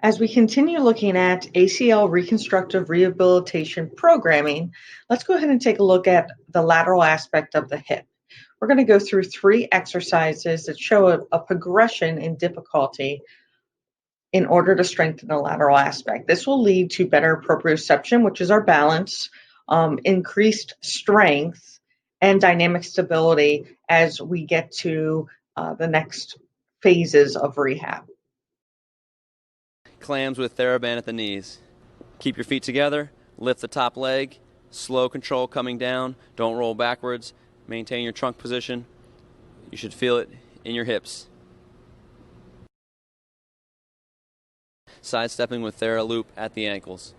As we continue looking at ACL reconstructive rehabilitation programming, let's go ahead and take a look at the lateral aspect of the hip. We're going to go through 3 exercises that show a progression in difficulty in order to strengthen the lateral aspect. This will lead to better proprioception, which is our balance, increased strength, and dynamic stability as we get to the next phases of rehab. Clams with TheraBand at the knees. Keep your feet together, lift the top leg, slow control coming down, don't roll backwards, maintain your trunk position. You should feel it in your hips. Sidestepping with TheraLoop at the ankles.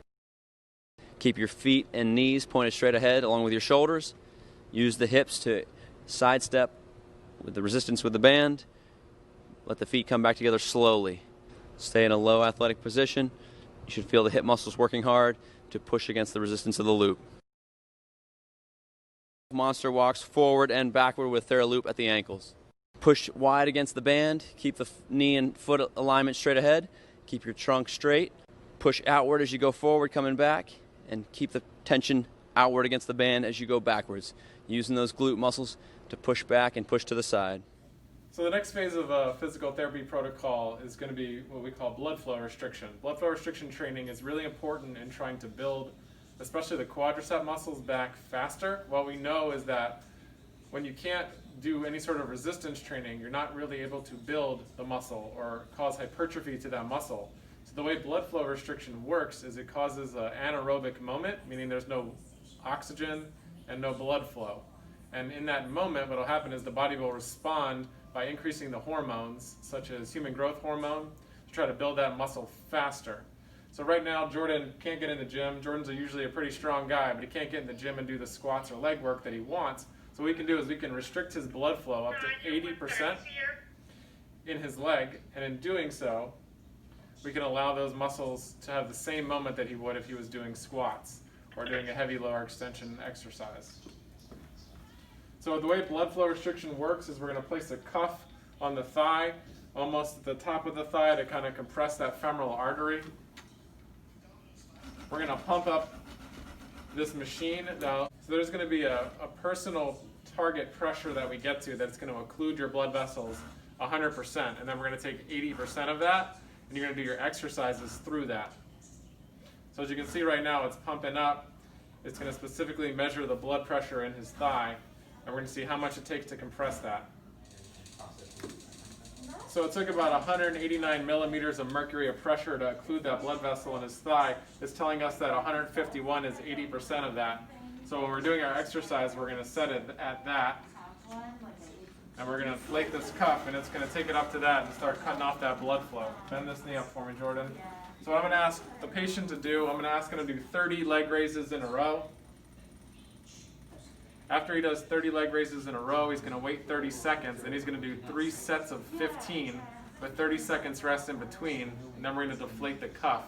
Keep your feet and knees pointed straight ahead along with your shoulders. Use the hips to sidestep with the resistance with the band. Let the feet come back together slowly. Stay in a low athletic position. You should feel the hip muscles working hard to push against the resistance of the loop. Monster walks forward and backward with TheraLoop at the ankles. Push wide against the band. Keep the knee and foot alignment straight ahead. Keep your trunk straight. Push outward as you go forward, coming back, and keep the tension outward against the band as you go backwards, using those glute muscles to push back and push to the side. So the next phase of a physical therapy protocol is going to be what we call blood flow restriction. Blood flow restriction training is really important in trying to build, especially the quadricep muscles, back faster. What we know is that when you can't do any sort of resistance training, you're not really able to build the muscle or cause hypertrophy to that muscle. So the way blood flow restriction works is it causes an anaerobic moment, meaning there's no oxygen and no blood flow. And in that moment, what will happen is the body will respond by increasing the hormones, such as human growth hormone, to try to build that muscle faster. So right now, Jordan can't get in the gym. Jordan's usually a pretty strong guy, but he can't get in the gym and do the squats or leg work that he wants. So what we can do is we can restrict his blood flow up to 80% in his leg, and in doing so, we can allow those muscles to have the same moment that he would if he was doing squats or doing a heavy lower extension exercise. So the way blood flow restriction works is we're going to place a cuff on the thigh, almost at the top of the thigh, to kind of compress that femoral artery. We're going to pump up this machine. Now, so there's going to be a personal target pressure that we get to that's going to occlude your blood vessels 100%, and then we're going to take 80% of that, and you're going to do your exercises through that. So as you can see right now, it's pumping up. It's going to specifically measure the blood pressure in his thigh, and we're going to see how much it takes to compress that. So it took about 189 millimeters of mercury of pressure to occlude that blood vessel in his thigh. It's telling us that 151 is 80% of that. So when we're doing our exercise, we're going to set it at that. And we're going to inflate this cuff, and it's going to take it up to that and start cutting off that blood flow. Bend this knee up for me, Jordan. So what I'm going to ask the patient to do, I'm going to ask him to do 30 leg raises in a row. After he does 30 leg raises in a row, he's going to wait 30 seconds, and he's going to do 3 sets of 15 with 30 seconds rest in between, and then we're going to deflate the cuff.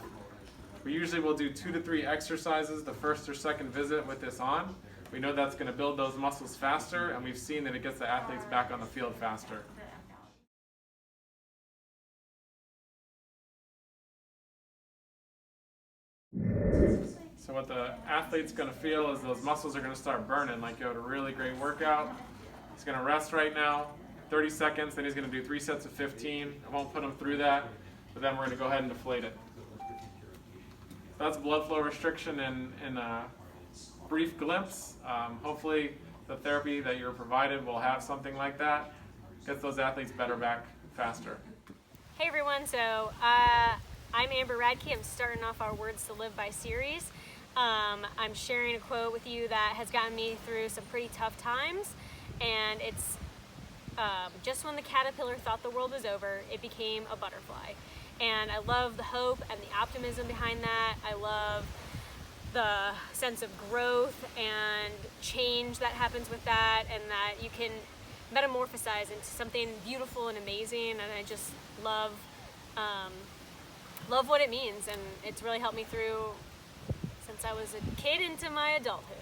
We usually will do 2 to 3 exercises the first or second visit with this on. We know that's going to build those muscles faster, and we've seen that it gets the athletes back on the field faster. So what the athlete's going to feel is those muscles are going to start burning like you had a really great workout. He's going to rest right now, 30 seconds, then he's going to do 3 sets of 15. I won't put him through that, but then we're going to go ahead and deflate it. So that's blood flow restriction in a brief glimpse. Hopefully the therapy that you're provided will have something like that. Gets those athletes better back faster. Hey everyone, so I'm Amber Radke. I'm starting off our Words to Live By series. I'm sharing a quote with you that has gotten me through some pretty tough times, and it's just when the caterpillar thought the world was over, it became a butterfly. And I love the hope and the optimism behind that. I love the sense of growth and change that happens with that, and that you can metamorphosize into something beautiful and amazing, and I just love what it means, and it's really helped me through since I was a kid into my adulthood.